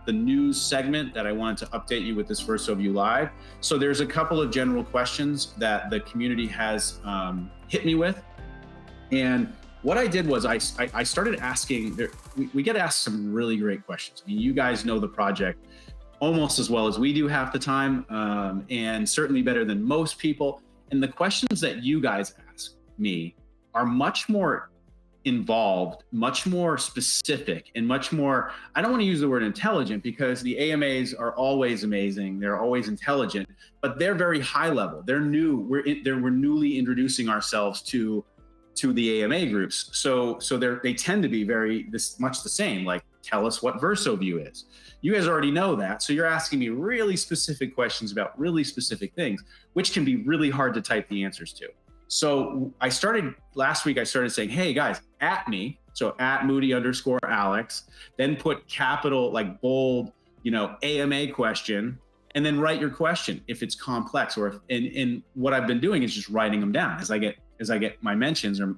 the news segment that I wanted to update you with this VersoView Live. So there's a couple of general questions that the community has hit me with. And what I did was I started asking, we get asked some really great questions. I mean, you guys know the project almost as well as we do half the time, and certainly better than most people. And the questions that you guys ask me are much more involved, much more specific, and much more, I don't want to use the word intelligent because the AMAs are always amazing. They're always intelligent, but they're very high level. They're new. We're newly introducing ourselves to the AMA groups. So they tend to be very much the same, like, tell us what VersoView is. You guys already know that. So you're asking me really specific questions about really specific things, which can be really hard to type the answers to. So last week I started saying, hey guys, at me, so at Moody_Alex, then put capital, like bold, AMA question, and then write your question if it's complex, or and what I've been doing is just writing them down as I get my mentions or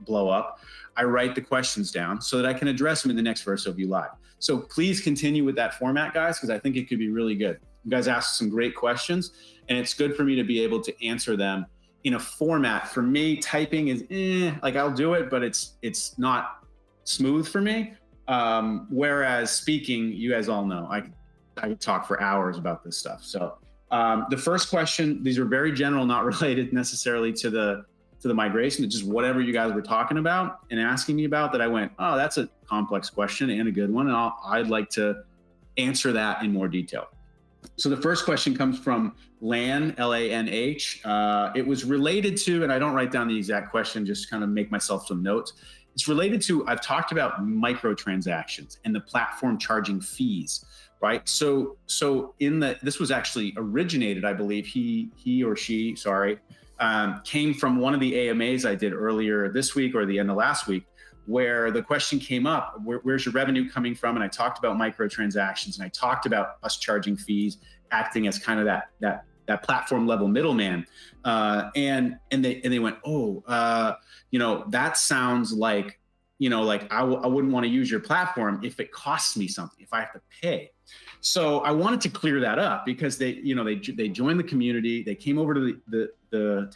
blow up. I write the questions down so that I can address them in the next VersoView Live. So please continue with that format, guys, because I think it could be really good. You guys asked some great questions, and it's good for me to be able to answer them in a format. For me, typing is like, I'll do it, but it's not smooth for me. Whereas speaking, you guys all know, I could talk for hours about this stuff. So the first question, these are very general, not related necessarily to the migration. It's just whatever you guys were talking about and asking me about, that I went, oh, that's a complex question and a good one, and I'd like to answer that in more detail. So the first question comes from Lan, L-A-N-H. It was related to, and I don't write down the exact question, just kind of make myself some notes. It's related to, I've talked about microtransactions and the platform charging fees, right? So this was actually originated, I believe, he or she, sorry, came from one of the AMAs I did earlier this week or the end of last week, where the question came up, where's your revenue coming from? And I talked about microtransactions, and I talked about us charging fees, acting as kind of that platform level middleman. And they went, oh, that sounds like, I wouldn't want to use your platform if it costs me something, if I have to pay. So I wanted to clear that up because they joined the community. They came over to